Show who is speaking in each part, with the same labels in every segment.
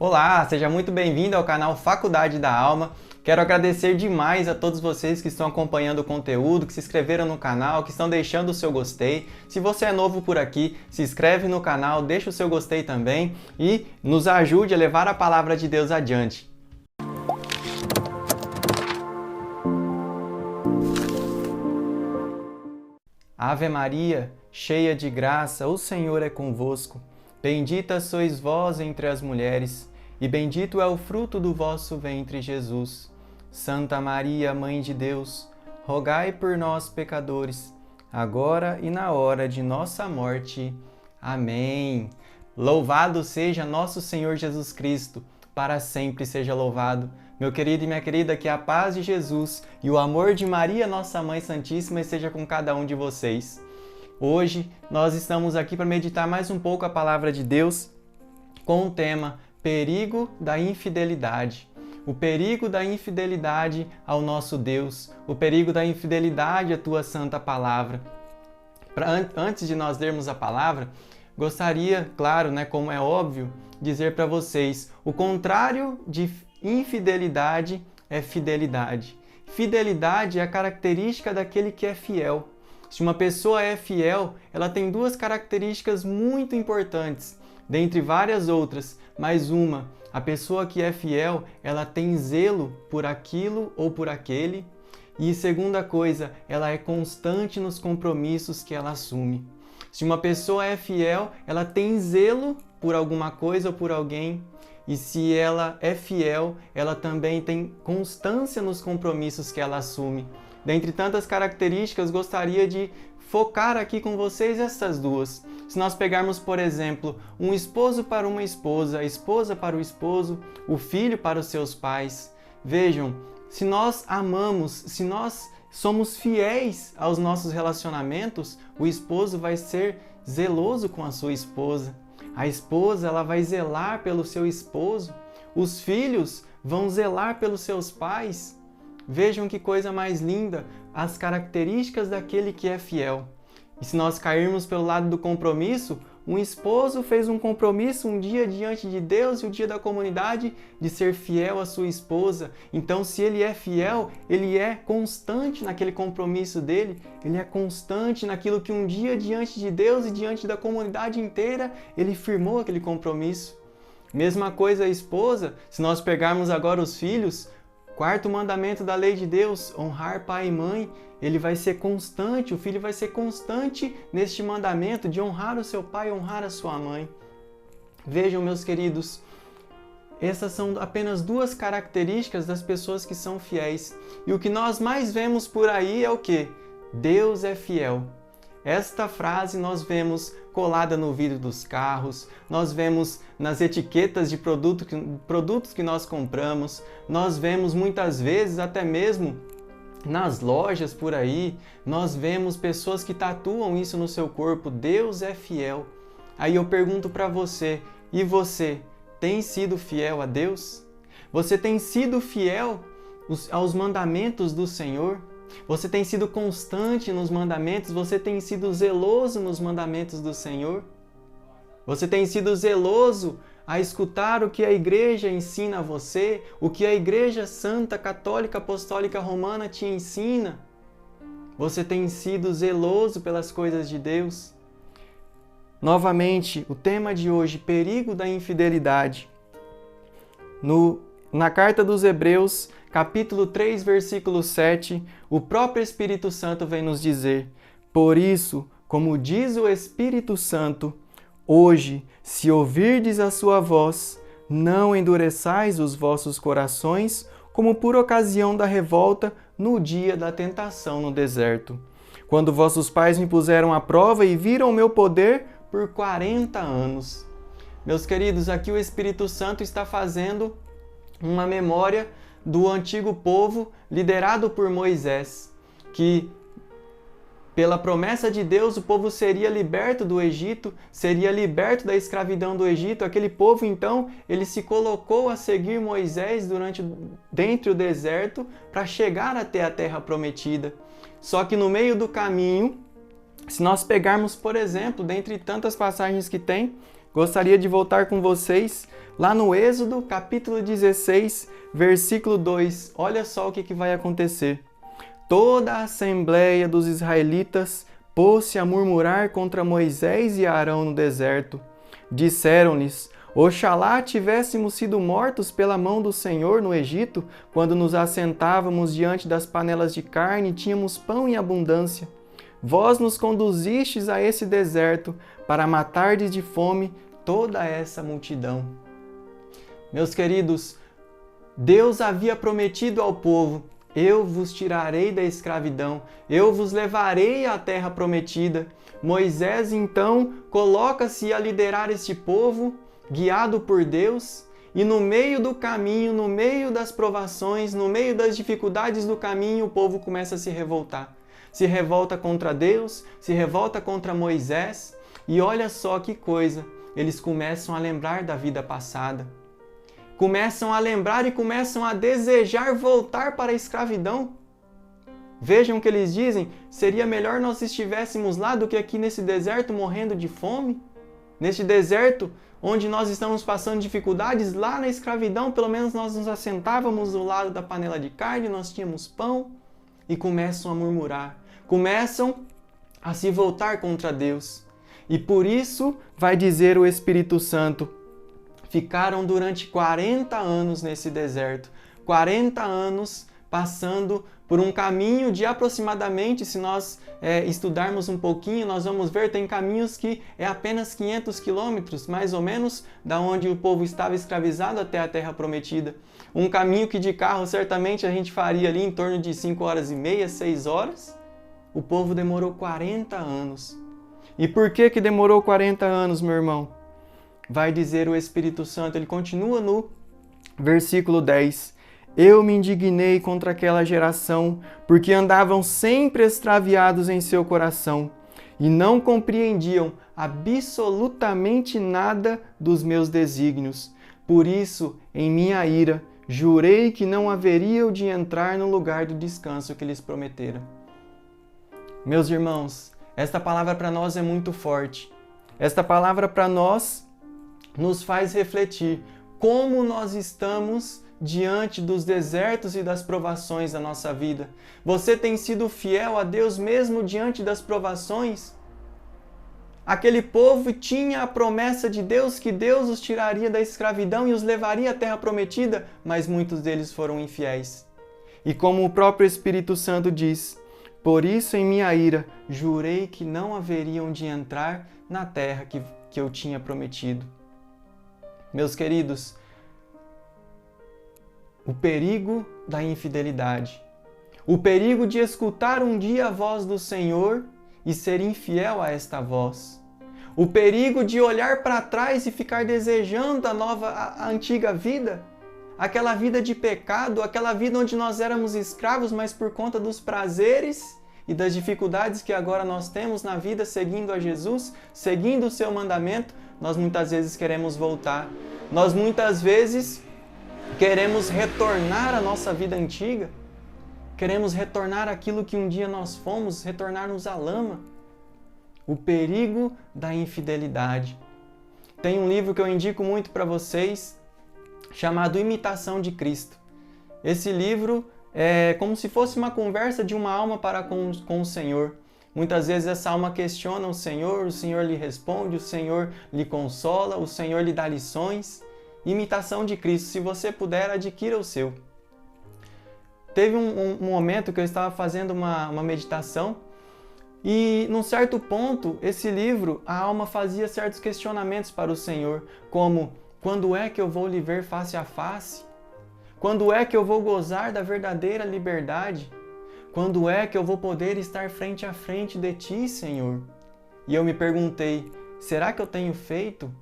Speaker 1: Olá, seja muito bem-vindo ao canal Faculdade da Alma. Quero agradecer demais a todos vocês que estão acompanhando o conteúdo, que se inscreveram no canal, que estão deixando o seu gostei. Se você é novo por aqui, se inscreve no canal, deixa o seu gostei também e nos ajude a levar a palavra de Deus adiante. Ave Maria, cheia de graça, o Senhor é convosco. Bendita sois vós entre as mulheres, e bendito é o fruto do vosso ventre, Jesus. Santa Maria, Mãe de Deus, rogai por nós, pecadores, agora e na hora de nossa morte. Amém. Louvado seja nosso Senhor Jesus Cristo, para sempre seja louvado. Meu querido e minha querida, que a paz de Jesus e o amor de Maria, nossa Mãe Santíssima, esteja com cada um de vocês. Hoje nós estamos aqui para meditar mais um pouco a palavra de Deus com o tema Perigo da Infidelidade. O perigo da infidelidade ao nosso Deus, o perigo da infidelidade à tua santa palavra. Antes de nós lermos a palavra, gostaria, claro, como é óbvio, dizer para vocês, o contrário de infidelidade é fidelidade. Fidelidade é a característica daquele que é fiel. Se uma pessoa é fiel, ela tem duas características muito importantes, dentre várias outras, mas uma, a pessoa que é fiel, ela tem zelo por aquilo ou por aquele, e segunda coisa, ela é constante nos compromissos que ela assume. Se uma pessoa é fiel, ela tem zelo por alguma coisa ou por alguém, e se ela é fiel, ela também tem constância nos compromissos que ela assume. Dentre tantas características, gostaria de focar aqui com vocês essas duas. Se nós pegarmos, por exemplo, um esposo para uma esposa, a esposa para o esposo, o filho para os seus pais. Vejam, se nós amamos, se nós somos fiéis aos nossos relacionamentos, o esposo vai ser zeloso com a sua esposa. A esposa, ela vai zelar pelo seu esposo. Os filhos vão zelar pelos seus pais. Vejam que coisa mais linda, as características daquele que é fiel. E se nós cairmos pelo lado do compromisso, um esposo fez um compromisso um dia diante de Deus e o dia da comunidade de ser fiel à sua esposa. Então, se ele é fiel, ele é constante naquele compromisso dele, ele é constante naquilo que um dia diante de Deus e diante da comunidade inteira, ele firmou aquele compromisso. Mesma coisa a esposa, se nós pegarmos agora os filhos, quarto mandamento da lei de Deus, honrar pai e mãe, ele vai ser constante, o filho vai ser constante neste mandamento de honrar o seu pai e honrar a sua mãe. Vejam, meus queridos, essas são apenas duas características das pessoas que são fiéis. E o que nós mais vemos por aí é o quê? Deus é fiel. Esta frase nós vemos colada no vidro dos carros, nós vemos nas etiquetas de produtos que nós compramos, nós vemos muitas vezes até mesmo nas lojas por aí, nós vemos pessoas que tatuam isso no seu corpo, Deus é fiel. Aí eu pergunto para você, e você tem sido fiel a Deus? Você tem sido fiel aos mandamentos do Senhor? Você tem sido constante nos mandamentos? Você tem sido zeloso nos mandamentos do Senhor? Você tem sido zeloso a escutar o que a Igreja ensina a você? O que a Igreja Santa, Católica, Apostólica, Romana te ensina? Você tem sido zeloso pelas coisas de Deus? Novamente, o tema de hoje, perigo da infidelidade. Na carta dos Hebreus, capítulo 3, versículo 7, o próprio Espírito Santo vem nos dizer: por isso, como diz o Espírito Santo, hoje, se ouvirdes a sua voz, não endureçais os vossos corações, como por ocasião da revolta no dia da tentação no deserto, quando vossos pais me puseram à prova e viram o meu poder por 40 anos. Meus queridos, aqui o Espírito Santo está fazendo uma memória do antigo povo liderado por Moisés, que pela promessa de Deus o povo seria liberto do Egito, seria liberto da escravidão do Egito. Aquele povo então, ele se colocou a seguir Moisés dentro do deserto para chegar até a terra prometida. Só que no meio do caminho, se nós pegarmos, por exemplo, dentre tantas passagens que tem, gostaria de voltar com vocês lá no Êxodo, capítulo 16, versículo 2. Olha só o que vai acontecer. Toda a assembleia dos israelitas pôs-se a murmurar contra Moisés e Arão no deserto. Disseram-lhes: Oxalá tivéssemos sido mortos pela mão do Senhor no Egito, quando nos assentávamos diante das panelas de carne e tínhamos pão em abundância. Vós nos conduzistes a esse deserto para matardes de fome toda essa multidão. Meus queridos, Deus havia prometido ao povo: eu vos tirarei da escravidão, eu vos levarei à terra prometida. Moisés, então, coloca-se a liderar este povo, guiado por Deus, e no meio do caminho, no meio das provações, no meio das dificuldades do caminho, o povo começa a se revoltar. Se revolta contra Deus, se revolta contra Moisés, e olha só que coisa, eles começam a lembrar da vida passada. Começam a lembrar e começam a desejar voltar para a escravidão. Vejam o que eles dizem: seria melhor nós estivéssemos lá do que aqui nesse deserto morrendo de fome? Neste deserto, onde nós estamos passando dificuldades, lá na escravidão, pelo menos nós nos assentávamos do lado da panela de carne, nós tínhamos pão, e começam a murmurar, começam a se voltar contra Deus. E por isso, vai dizer o Espírito Santo, ficaram durante 40 anos nesse deserto, 40 anos passando por um caminho de aproximadamente, se nós estudarmos um pouquinho, nós vamos ver, tem caminhos que é apenas 500 quilômetros, mais ou menos, da onde o povo estava escravizado até a Terra Prometida. Um caminho que de carro certamente a gente faria ali em torno de 5 horas e meia, 6 horas. O povo demorou 40 anos. E por que demorou 40 anos, meu irmão? Vai dizer o Espírito Santo, ele continua no versículo 10. Eu me indignei contra aquela geração, porque andavam sempre extraviados em seu coração e não compreendiam absolutamente nada dos meus desígnios. Por isso, em minha ira, jurei que não haveriam de entrar no lugar do descanso que lhes prometera. Meus irmãos, esta palavra para nós é muito forte. Esta palavra para nós nos faz refletir como nós estamos diante dos desertos e das provações da nossa vida. Você tem sido fiel a Deus mesmo diante das provações? Aquele povo tinha a promessa de Deus que Deus os tiraria da escravidão e os levaria à terra prometida, mas muitos deles foram infiéis. E como o próprio Espírito Santo diz, por isso em minha ira jurei que não haveriam de entrar na terra que eu tinha prometido. Meus queridos, o perigo da infidelidade, o perigo de escutar um dia a voz do Senhor e ser infiel a esta voz, o perigo de olhar para trás e ficar desejando a antiga vida, aquela vida de pecado, aquela vida onde nós éramos escravos, mas por conta dos prazeres e das dificuldades que agora nós temos na vida seguindo a Jesus, seguindo o seu mandamento, nós muitas vezes queremos voltar. Nós muitas vezes queremos retornar à nossa vida antiga, queremos retornar àquilo que um dia nós fomos, retornar-nos à lama. O perigo da infidelidade. Tem um livro que eu indico muito para vocês, chamado Imitação de Cristo. Esse livro é como se fosse uma conversa de uma alma para com o Senhor. Muitas vezes essa alma questiona o Senhor lhe responde, o Senhor lhe consola, o Senhor lhe dá lições. Imitação de Cristo. Se você puder, adquira o seu. Teve um momento que eu estava fazendo uma meditação e, num certo ponto, esse livro, a alma fazia certos questionamentos para o Senhor, como: quando é que eu vou lhe ver face a face? Quando é que eu vou gozar da verdadeira liberdade? Quando é que eu vou poder estar frente a frente de Ti, Senhor? E eu me perguntei, será que eu tenho feito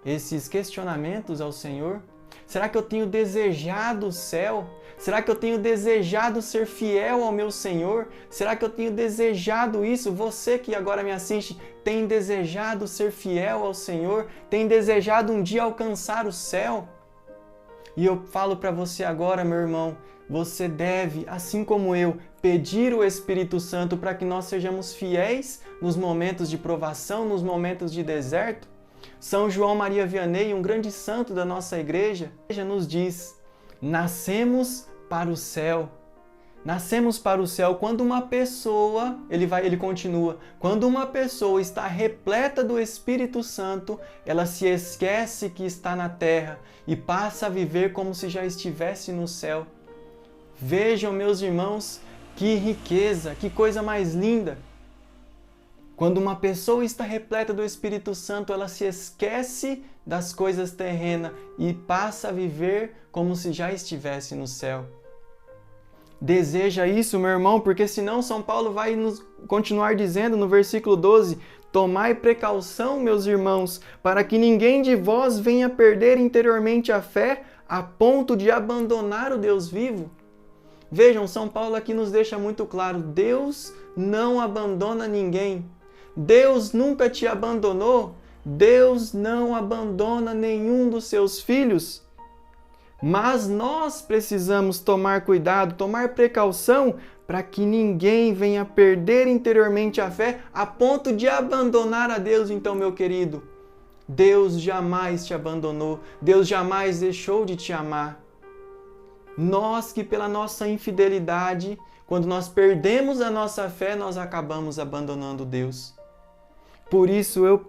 Speaker 1: esses questionamentos ao Senhor? Será que eu tenho desejado o céu? Será que eu tenho desejado ser fiel ao meu Senhor? Será que eu tenho desejado isso? Você que agora me assiste, tem desejado ser fiel ao Senhor? Tem desejado um dia alcançar o céu? E eu falo para você agora, meu irmão, você deve, assim como eu, pedir o Espírito Santo para que nós sejamos fiéis nos momentos de provação, nos momentos de deserto. São João Maria Vianney, um grande santo da nossa igreja, nos diz: nascemos para o céu. Nascemos para o céu quando uma pessoa, ele continua, quando uma pessoa está repleta do Espírito Santo, ela se esquece que está na terra e passa a viver como se já estivesse no céu. Vejam, meus irmãos, que riqueza, que coisa mais linda! Quando uma pessoa está repleta do Espírito Santo, ela se esquece das coisas terrenas e passa a viver como se já estivesse no céu. Deseja isso, meu irmão, porque senão São Paulo vai nos continuar dizendo no versículo 12: tomai precaução, meus irmãos, para que ninguém de vós venha perder interiormente a fé a ponto de abandonar o Deus vivo. Vejam, São Paulo aqui nos deixa muito claro: Deus não abandona ninguém. Deus nunca te abandonou. Deus não abandona nenhum dos seus filhos. Mas nós precisamos tomar cuidado, tomar precaução para que ninguém venha perder interiormente a fé a ponto de abandonar a Deus. Então, meu querido, Deus jamais te abandonou, Deus jamais deixou de te amar. Nós que pela nossa infidelidade, quando nós perdemos a nossa fé, nós acabamos abandonando Deus. Por isso eu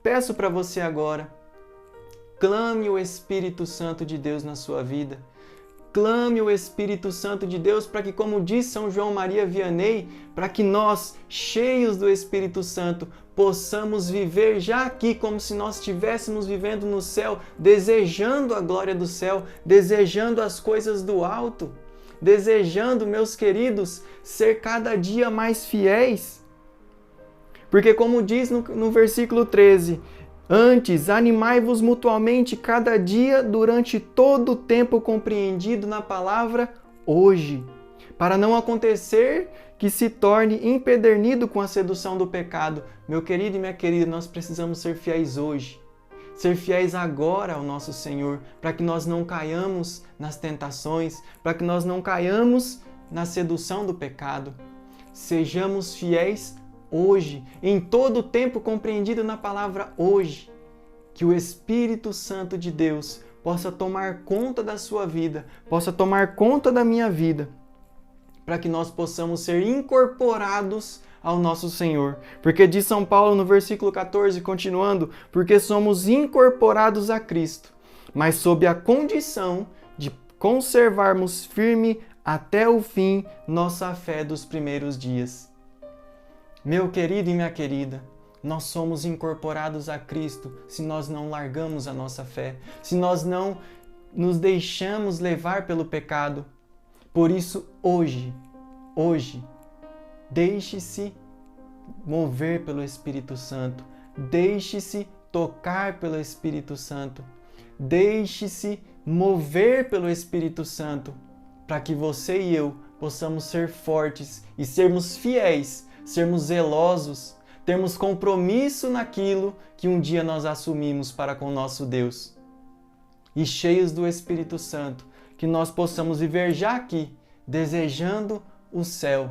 Speaker 1: peço para você agora, clame o Espírito Santo de Deus na sua vida. Clame o Espírito Santo de Deus para que, como diz São João Maria Vianney, para que nós, cheios do Espírito Santo, possamos viver já aqui como se nós estivéssemos vivendo no céu, desejando a glória do céu, desejando as coisas do alto, desejando, meus queridos, ser cada dia mais fiéis. Porque como diz no versículo 13, antes, animai-vos mutuamente cada dia durante todo o tempo compreendido na palavra hoje, para não acontecer que se torne empedernido com a sedução do pecado. Meu querido e minha querida, nós precisamos ser fiéis hoje, ser fiéis agora ao nosso Senhor, para que nós não caiamos nas tentações, para que nós não caiamos na sedução do pecado. Sejamos fiéis hoje, em todo o tempo compreendido na palavra hoje, que o Espírito Santo de Deus possa tomar conta da sua vida, possa tomar conta da minha vida, para que nós possamos ser incorporados ao nosso Senhor. Porque diz São Paulo no versículo 14, continuando, porque somos incorporados a Cristo, mas sob a condição de conservarmos firme até o fim nossa fé dos primeiros dias. Meu querido e minha querida, nós somos incorporados a Cristo se nós não largamos a nossa fé, se nós não nos deixamos levar pelo pecado. Por isso, hoje, deixe-se mover pelo Espírito Santo, deixe-se tocar pelo Espírito Santo, deixe-se mover pelo Espírito Santo, para que você e eu possamos ser fortes e sermos fiéis, sermos zelosos, termos compromisso naquilo que um dia nós assumimos para com nosso Deus. E cheios do Espírito Santo, que nós possamos viver já aqui, desejando o céu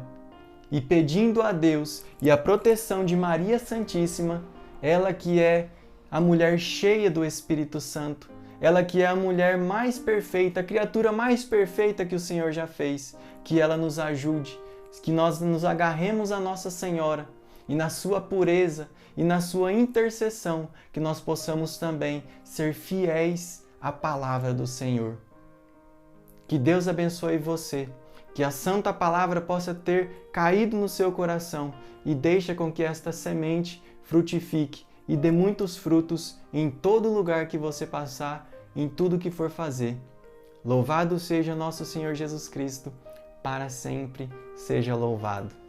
Speaker 1: e pedindo a Deus e a proteção de Maria Santíssima, ela que é a mulher cheia do Espírito Santo, ela que é a mulher mais perfeita, a criatura mais perfeita que o Senhor já fez, que ela nos ajude, que nós nos agarremos a Nossa Senhora e na sua pureza e na sua intercessão, que nós possamos também ser fiéis à palavra do Senhor. Que Deus abençoe você, que a santa palavra possa ter caído no seu coração e deixe com que esta semente frutifique e dê muitos frutos em todo lugar que você passar, em tudo que for fazer. Louvado seja nosso Senhor Jesus Cristo, para sempre seja louvado.